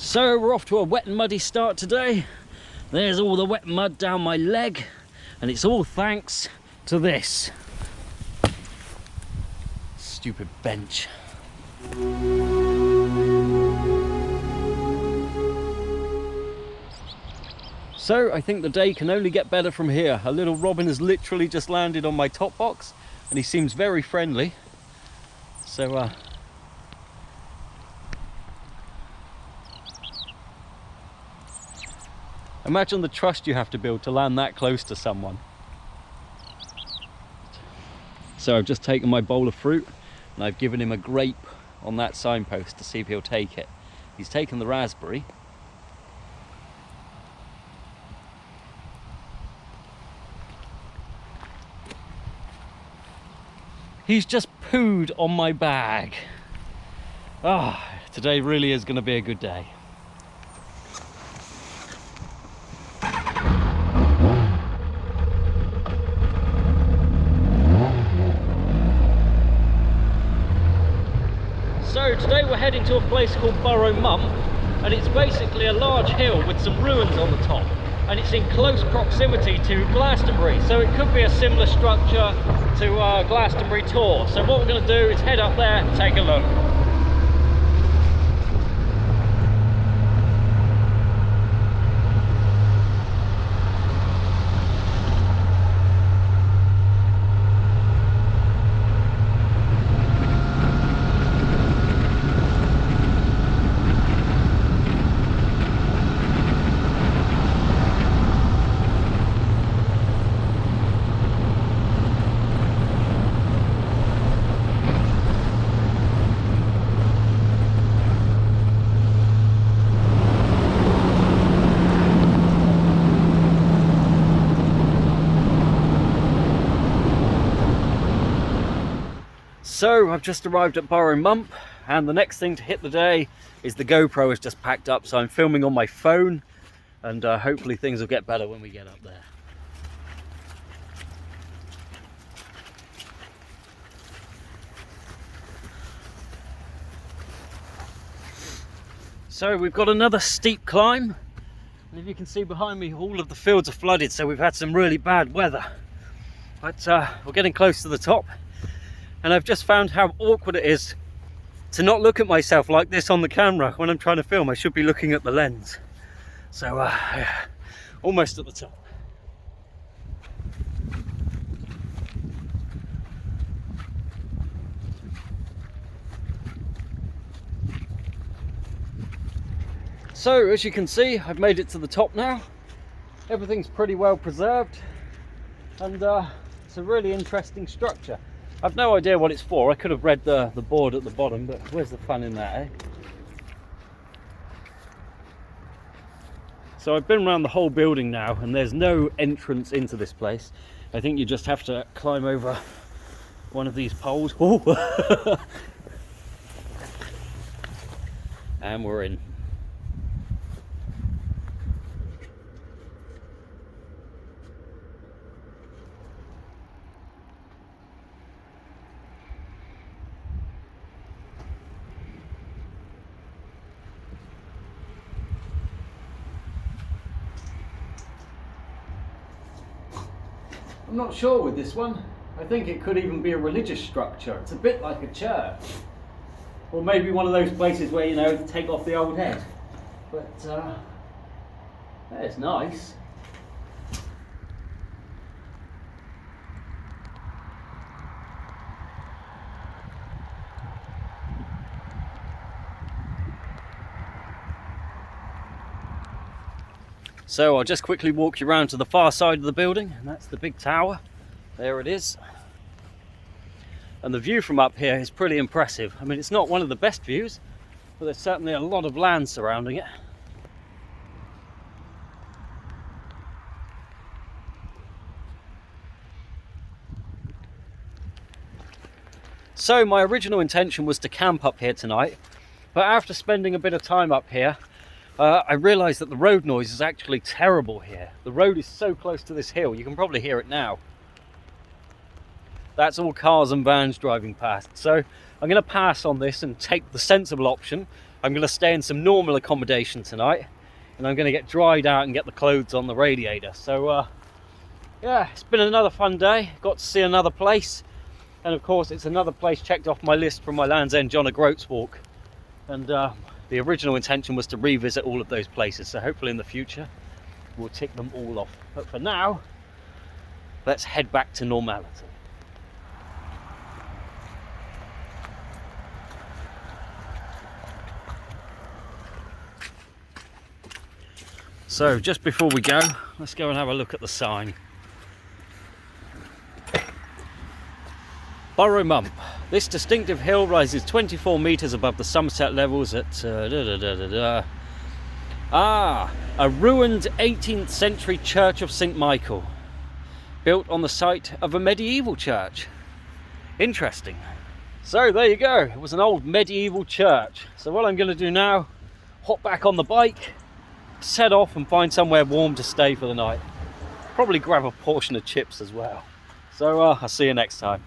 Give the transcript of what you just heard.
So we're off to a wet and muddy start today. There's all the wet mud down my leg, and it's all thanks to this stupid bench. So I think the day can only get better from here. A little robin has literally just landed on my top box and he seems very friendly. So imagine the trust you have to build to land that close to someone. So I've just taken my bowl of fruit and I've given him a grape on that signpost to see if he'll take it. He's taken the raspberry. He's just pooed on my bag. Today really is going to be a good day. So today we're heading to a place called Burrow Mump, and it's basically a large hill with some ruins on the top, and it's in close proximity to Glastonbury, so it could be a similar structure to Glastonbury Tor. So what we're going to do is head up there and take a look. So I've just arrived at Burrow Mump, and the next thing to hit the day is the GoPro is just packed up, so I'm filming on my phone, and hopefully things will get better when we get up there. So we've got another steep climb, and if you can see behind me, all of the fields are flooded, so we've had some really bad weather. But we're getting close to the top. And I've just found how awkward it is to not look at myself like this on the camera when I'm trying to film. I should be looking at the lens. So, almost at the top. So, as you can see, I've made it to the top now. Everything's pretty well preserved. And it's a really interesting structure. I've no idea what it's for. I could have read the board at the bottom, but where's the fun in that, eh? So I've been around the whole building now, and there's no entrance into this place. I think you just have to climb over one of these poles. Oh. And we're in. I'm not sure with this one. I think it could even be a religious structure. It's a bit like a church. Or maybe one of those places where, you know, take off the old head. But, yeah, it's nice. So I'll just quickly walk you around to the far side of the building, and that's the big tower. There it is. And the view from up here is pretty impressive. I mean, it's not one of the best views, but there's certainly a lot of land surrounding it. So my original intention was to camp up here tonight, but after spending a bit of time up here, I realised that the road noise is actually terrible here. The road is so close to this hill, you can probably hear it now. That's all cars and vans driving past. So I'm going to pass on this and take the sensible option. I'm going to stay in some normal accommodation tonight, and I'm going to get dried out and get the clothes on the radiator. So yeah, it's been another fun day. Got to see another place, and of course it's another place checked off my list from my Land's End John O'Groats walk. And the original intention was to revisit all of those places, so hopefully in the future we'll tick them all off. But for now, let's head back to normality. So just before we go, let's go and have a look at the sign. Burrow Mump. This distinctive hill rises 24 metres above the Somerset levels at a ruined 18th century church of St Michael, built on the site of a medieval church. Interesting. So there you go, it was an old medieval church. So what I'm going to do now, hop back on the bike, set off and find somewhere warm to stay for the night. Probably grab a portion of chips as well. So I'll see you next time.